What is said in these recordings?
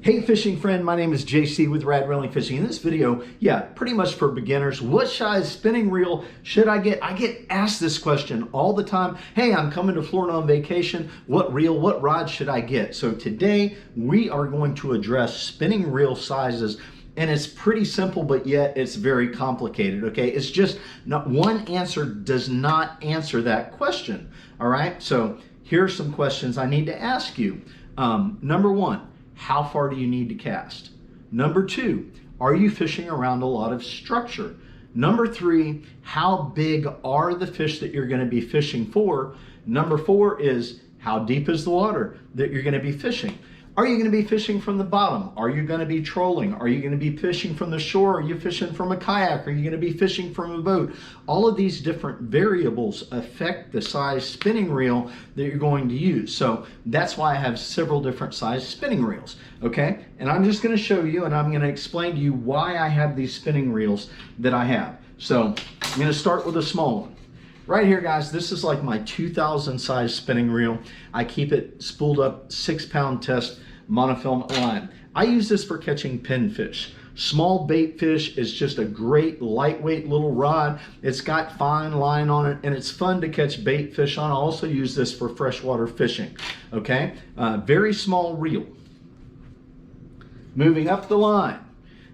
Hey fishing friend, my name is JC with Radreeling Fishing. In this video, pretty much for beginners, what size spinning reel should I get? I get asked this question all the time. Hey, I'm coming to Florida on vacation. What reel, what rod should I get? So today we are going to address spinning reel sizes, and it's pretty simple, but yet it's very complicated, okay? It's just not one answer does not answer that question, all right? So here's some questions I need to ask you. Number one, how far do you need to cast? Number two, are you fishing around a lot of structure? Number three, how big are the fish that you're going to be fishing for? Number four is, how deep is the water that you're going to be fishing? Are you going to be fishing from the bottom? Are you going to be trolling? Are you going to be fishing from the shore? Are you fishing from a kayak? Are you going to be fishing from a boat? All of these different variables affect the size spinning reel that you're going to use. So that's why I have several different size spinning reels, okay? And I'm just going to show you, and I'm going to explain to you why I have these spinning reels that I have. So I'm going to start with a small one. Right here, guys, this is like my 2000 size spinning reel. I keep it spooled up 6-pound test monofilament line. I use this for catching pinfish. Small bait fish is just a great lightweight little rod. It's got fine line on it and it's fun to catch bait fish on. I also use this for freshwater fishing, okay? Very small reel. Moving up the line.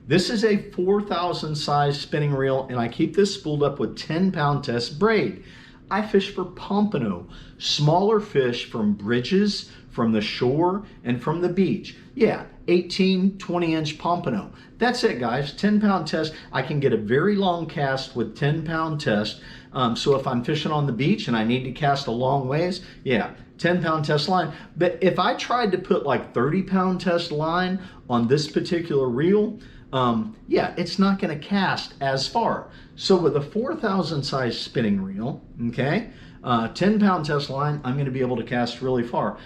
This is a 4,000 size spinning reel, and I keep this spooled up with 10-pound test braid. I fish for pompano, smaller fish from bridges, from the shore, and from the beach. 18, 20-inch pompano. That's it, guys. 10-pound test. I can get a very long cast with 10-pound test. So if I'm fishing on the beach and I need to cast a long ways, 10-pound test line. But if I tried to put like 30-pound test line on this particular reel, it's not going to cast as far. So with a 4,000 size spinning reel, okay, 10-pound test line, I'm going to be able to cast really far.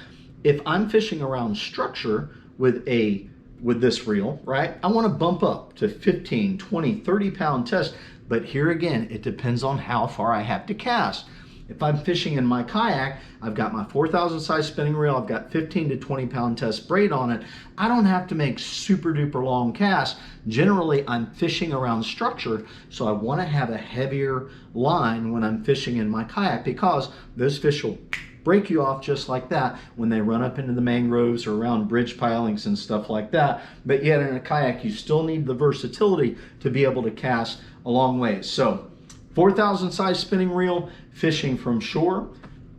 If I'm fishing around structure with this reel, right, I want to bump up to 15, 20, 30-pound test. But here again, it depends on how far I have to cast. If I'm fishing in my kayak, I've got my 4,000 size spinning reel, I've got 15 to 20-pound test braid on it. I don't have to make super duper long casts. Generally, I'm fishing around structure, so I want to have a heavier line when I'm fishing in my kayak because those fish will break you off just like that when they run up into the mangroves or around bridge pilings and stuff like that. But yet in a kayak, you still need the versatility to be able to cast a long ways. So 4,000 size spinning reel, fishing from shore.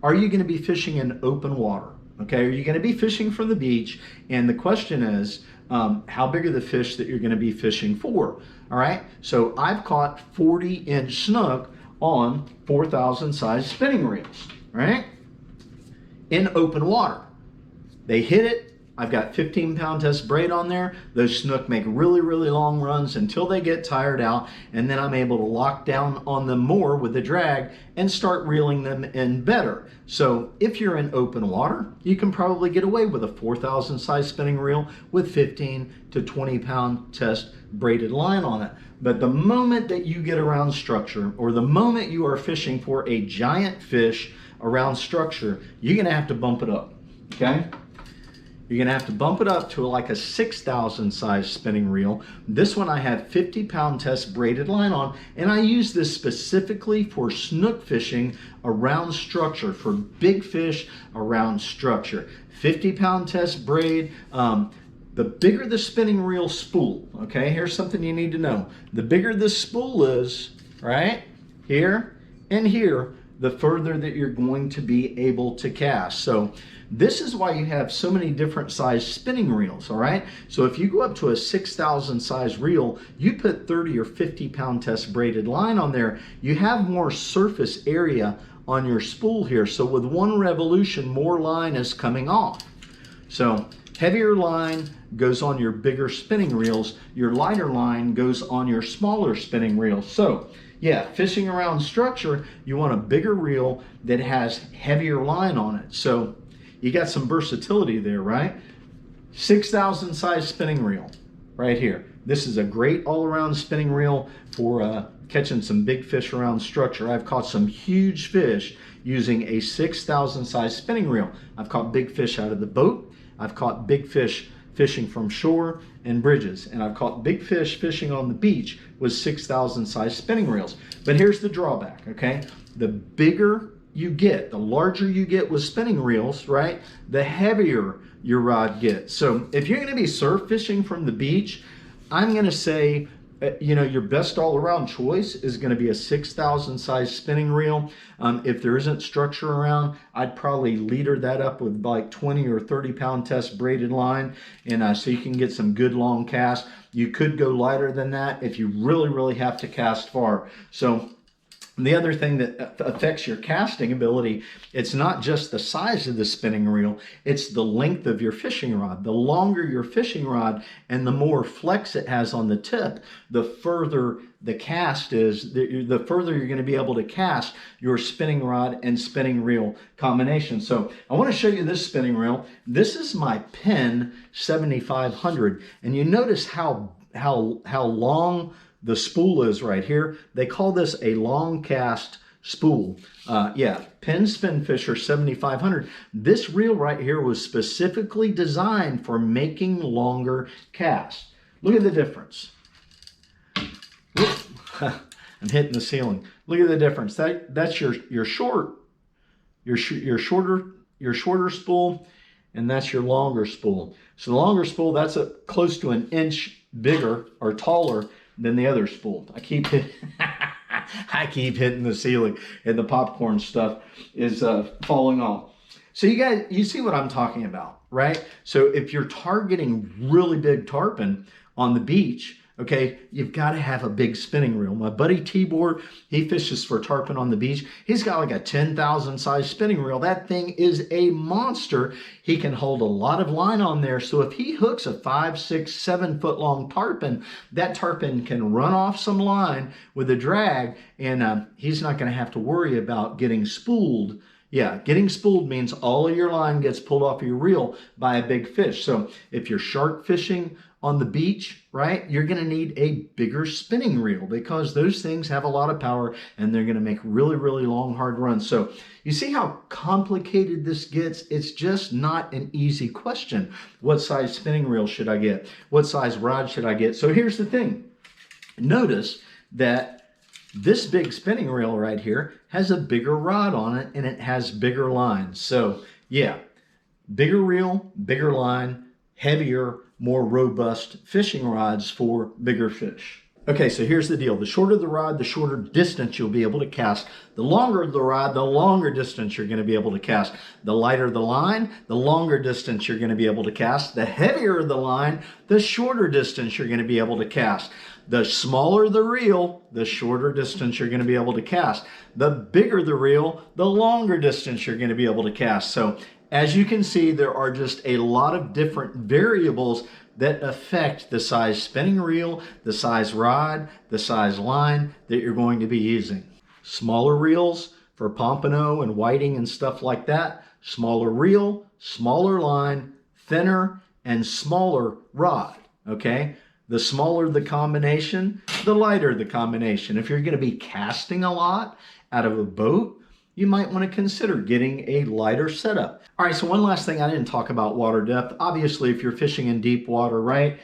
Are you going to be fishing in open water? Okay, are you going to be fishing from the beach? And the question is, how big are the fish that you're going to be fishing for? All right, so I've caught 40-inch snook on 4,000 size spinning reels, right? In open water. They hit it. I've got 15-pound test braid on there. Those snook make really, really long runs until they get tired out, and then I'm able to lock down on them more with the drag and start reeling them in better. So if you're in open water, you can probably get away with a 4,000 size spinning reel with 15 to 20-pound test braided line on it. But the moment that you get around structure, or the moment you are fishing for a giant fish around structure, you're gonna have to bump it up, okay? You're gonna have to bump it up to like a 6,000 size spinning reel. This one I have 50-pound test braided line on, and I use this specifically for snook fishing around structure, for big fish around structure. 50-pound test braid. The bigger the spinning reel spool, okay, here's something you need to know. The bigger the spool is, right, here and here, the further that you're going to be able to cast. So this is why you have so many different size spinning reels, all right? So if you go up to a 6,000 size reel, you put 30 or 50-pound test braided line on there, you have more surface area on your spool here. So with one revolution, more line is coming off. So heavier line goes on your bigger spinning reels. Your lighter line goes on your smaller spinning reels. So fishing around structure, you want a bigger reel that has heavier line on it. So you got some versatility there, right? 6,000 size spinning reel right here. This is a great all-around spinning reel for catching some big fish around structure. I've caught some huge fish using a 6,000 size spinning reel. I've caught big fish out of the boat. I've caught big fish fishing from shore and bridges. And I've caught big fish fishing on the beach with 6,000 size spinning reels. But here's the drawback, okay? The bigger you get, the larger you get with spinning reels, right? The heavier your rod gets. So if you're gonna be surf fishing from the beach, I'm gonna say, you know, your best all-around choice is going to be a 6,000 size spinning reel. If there isn't structure around, I'd probably leader that up with like 20 or 30 pound test braided line, and so you can get some good long casts. You could go lighter than that if you really have to cast far. So the other thing that affects your casting ability, it's not just the size of the spinning reel, it's the length of your fishing rod. The longer your fishing rod and the more flex it has on the tip, the further the cast is, the further you're going to be able to cast your spinning rod and spinning reel combination. So I want to show you this spinning reel. This is my Penn 7500, and you notice how long the spool is right here. They call this a long cast spool. Yeah, Penn Spinfisher 7500. This reel right here was specifically designed for making longer casts. Look at the difference. I'm hitting the ceiling. Look at the difference. That's your shorter spool, and that's your longer spool. So the longer spool, that's close to an inch bigger or taller than the other spool. I keep hitting the ceiling, and the popcorn stuff is falling off. So you guys, you see what I'm talking about, right? So if you're targeting really big tarpon on the beach, okay, you've got to have a big spinning reel. My buddy Tibor, he fishes for tarpon on the beach. He's got like a 10,000 size spinning reel. That thing is a monster. He can hold a lot of line on there. So if he hooks a 5, 6, 7 foot long tarpon, that tarpon can run off some line with a drag, and he's not going to have to worry about getting spooled. Yeah, getting spooled means all of your line gets pulled off your reel by a big fish. So if you're shark fishing on the beach, right, you're going to need a bigger spinning reel because those things have a lot of power and they're going to make really long, hard runs. So you see how complicated this gets? It's just not an easy question. What size spinning reel should I get? What size rod should I get? So here's the thing. Notice that this big spinning reel right here has a bigger rod on it and it has bigger lines. So yeah, bigger reel, bigger line, heavier, more robust fishing rods for bigger fish. Okay, so here's the deal. The shorter the rod, the shorter distance you'll be able to cast. The longer the rod, the longer distance you're going to be able to cast. The lighter the line, the longer distance you're going to be able to cast. The heavier the line, the shorter distance you're going to be able to cast. The smaller the reel, the shorter distance you're going to be able to cast. The bigger the reel, the longer distance you're going to be able to cast. So as you can see, there are just a lot of different variables that affect the size spinning reel, the size rod, the size line that you're going to be using. Smaller reels for pompano and whiting and stuff like that. Smaller reel, smaller line, thinner and smaller rod, okay? The smaller the combination, the lighter the combination. If you're going to be casting a lot out of a boat, you might want to consider getting a lighter setup. All right, so one last thing I didn't talk about water depth. Obviously, if you're fishing in deep water, right,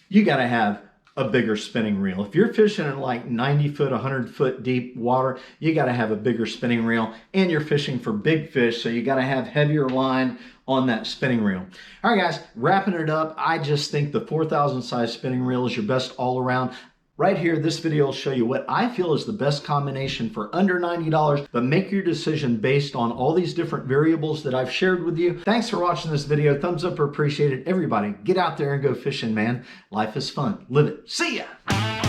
you got to have a bigger spinning reel. If you're fishing in like 90 foot, 100 foot deep water, you got to have a bigger spinning reel, and you're fishing for big fish, so you got to have heavier line on that spinning reel. All right, guys, wrapping it up, I just think the 4,000 size spinning reel is your best all around. Right here, this video will show you what I feel is the best combination for under $90, but make your decision based on all these different variables that I've shared with you. Thanks for watching this video. Thumbs up are appreciated. Everybody, get out there and go fishing, man. Life is fun. Live it. See ya!